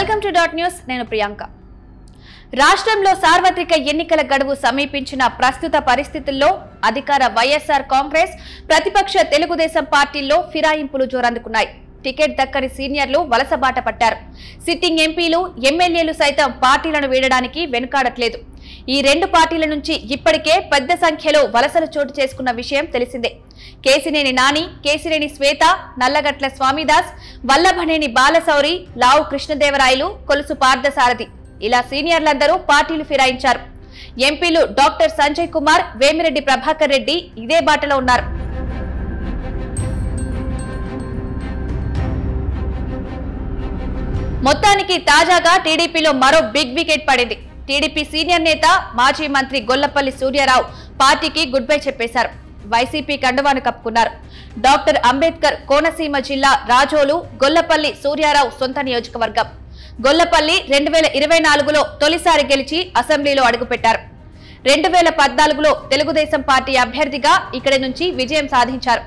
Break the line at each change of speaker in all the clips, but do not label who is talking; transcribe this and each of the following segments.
Welcome to dot news. నేను ప్రియాంక. రాష్ట్రంలో సార్వత్రిక ఎన్నికల గడువు సమీపించిన ప్రస్తుత పరిస్థితుల్లో అధికార వైఎస్ఆర్ కాంగ్రెస్, ప్రతిపక్ష తెలుగుదేశం పార్టీల్లో ఫిరాయింపులు జోరందుకున్నాయి. టికెట్ దక్కని సీనియర్లు వలసబాట పట్టారు. సిట్టింగ్ ఎంపీలు, ఎమ్మెల్యేలు సైతం పార్టీలను వీడడానికి వెనుకాడట్లేదు. ఈ రెండు పార్టీల నుంచి ఇప్పటికే పెద్ద సంఖ్యలో వలసలు చోటు చేసుకున్న విషయం తెలిసిందే. కేసినేని నాని, కేసినేని శ్వేత, నల్లగట్ల స్వామిదాస్, వల్లభనేని బాలశౌరి, లావు కృష్ణదేవరాయలు, కొలుసు పార్థసారథి ఇలా సీనియర్లందరూ పార్టీలు ఫిరాయించారు. ఎంపీలు డాక్టర్ సంజయ్ కుమార్, వేమిరెడ్డి ప్రభాకర్ రెడ్డి ఇదే బాటలో ఉన్నారు. మొత్తానికి తాజాగా టీడీపీలో మరో బిగ్ వికెట్ పడింది. టీడీపీ సీనియర్ నేత, మాజీ మంత్రి గొల్లపల్లి సూర్యారావు పార్టీకి గుడ్ బై చెప్పేశారు. వైసీపీ కండువాను కప్పుకున్నారు. డాక్టర్ అంబేద్కర్ కోనసీమ జిల్లా రాజోలు గొల్లపల్లి సూర్యారావు సొంత నియోజకవర్గం. గొల్లపల్లి 2024లో తొలిసారి గెలిచి అసెంబ్లీలో అడుగుపెట్టారు. 2014లో తెలుగుదేశం పార్టీ అభ్యర్థిగా ఇక్కడి నుంచి విజయం సాధించారు.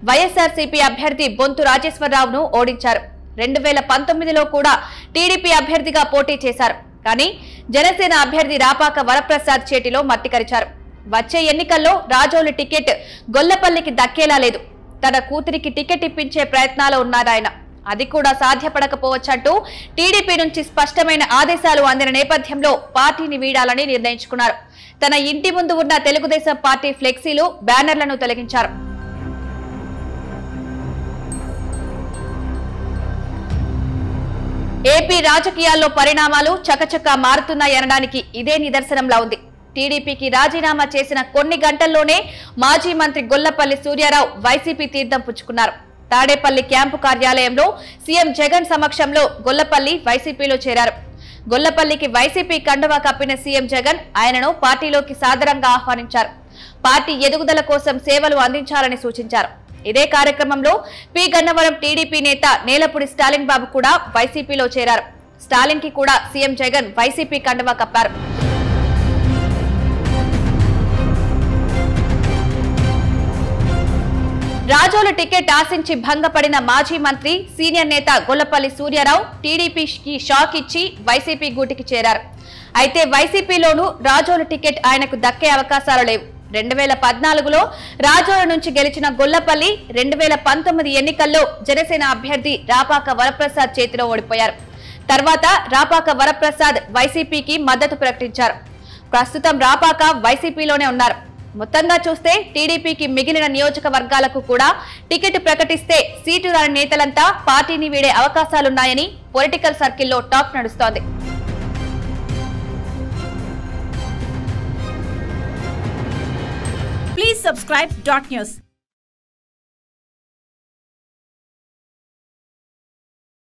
వైఎస్ఆర్సీపీ అభ్యర్థి బొంతు రాజేశ్వరరావును ఓడించారు. 2019లో కూడా టీడీపీ అభ్యర్థిగా పోటీ చేశారు. కానీ జనసేన అభ్యర్థి రాపాక వరప్రసాద్ చేతిలో మట్టికరిచారు. వచ్చే ఎన్నికల్లో రాజోలు టికెట్ గొల్లపల్లికి దక్కేలా లేదు. తన కూతురికి టికెట్ ఇప్పించే ప్రయత్నాలు ఉన్నారాయన. అది కూడా సాధ్యపడకపోవచ్చంటూ టీడీపీ నుంచి స్పష్టమైన ఆదేశాలు అందిన నేపథ్యంలో పార్టీని వీడాలని నిర్ణయించుకున్నారు. తన ఇంటి ముందు ఉన్న తెలుగుదేశం పార్టీ ఫ్లెక్సీలు, బ్యానర్లను తొలగించారు. ఏపీ రాజకీయాల్లో పరిణామాలు చకచకా మారుతున్నాయనడానికి ఇదే నిదర్శనంలా ఉంది. టీడీపీకి రాజీనామా చేసిన కొన్ని గంటల్లోనే మాజీ మంత్రి గొల్లపల్లి సూర్యారావు వైసీపీ తీర్థం పుచ్చుకున్నారు. తాడేపల్లి క్యాంపు కార్యాలయంలో సీఎం జగన్ సమక్షంలో గొల్లపల్లి వైసీపీలో చేరారు. గొల్లపల్లికి వైసీపీ కండువా కప్పిన సీఎం జగన్ ఆయనను పార్టీలోకి సాదరంగా ఆహ్వానించారు. పార్టీ ఎదుగుదల కోసం సేవలు అందించాలని సూచించారు. ఇదే కార్యక్రమంలో పి గన్నవరం టీడీపీ నేత నేలపూడి స్టాలిన్ బాబు కూడా వైసీపీలో చేరారు. స్టాలిన్ కి కూడా సీఎం జగన్ వైసీపీ కండువా కప్పారు. రాజోలు టికెట్ ఆశించి భంగపడిన మాజీ మంత్రి, సీనియర్ నేత గొల్లపల్లి సూర్యారావు టీడీపీకి షాక్ ఇచ్చి వైసీపీ గూటికి చేరారు. అయితే వైసీపీలోనూ రాజోలు టికెట్ ఆయనకు దక్కే అవకాశాలు లేవు. 2014లో రాజోలు నుంచి గెలిచిన గొల్లపల్లి 2019 ఎన్నికల్లో జనసేన అభ్యర్థి రాపాక వరప్రసాద్ చేతిలో ఓడిపోయారు. తర్వాత రాపాక వరప్రసాద్ వైసీపీకి మద్దతు ప్రకటించారు. ప్రస్తుతం రాపాక వైసీపీలోనే ఉన్నారు. మొత్తంగా చూస్తే టీడీపీకి మిగిలిన నియోజకవర్గాలకు కూడా టికెట్ ప్రకటిస్తే సీటు రాని నేతలంతా పార్టీని వీడే అవకాశాలున్నాయని పొలిటికల్ సర్కిల్లో టాక్ నడుస్తోంది.
Please subscribe Dot News.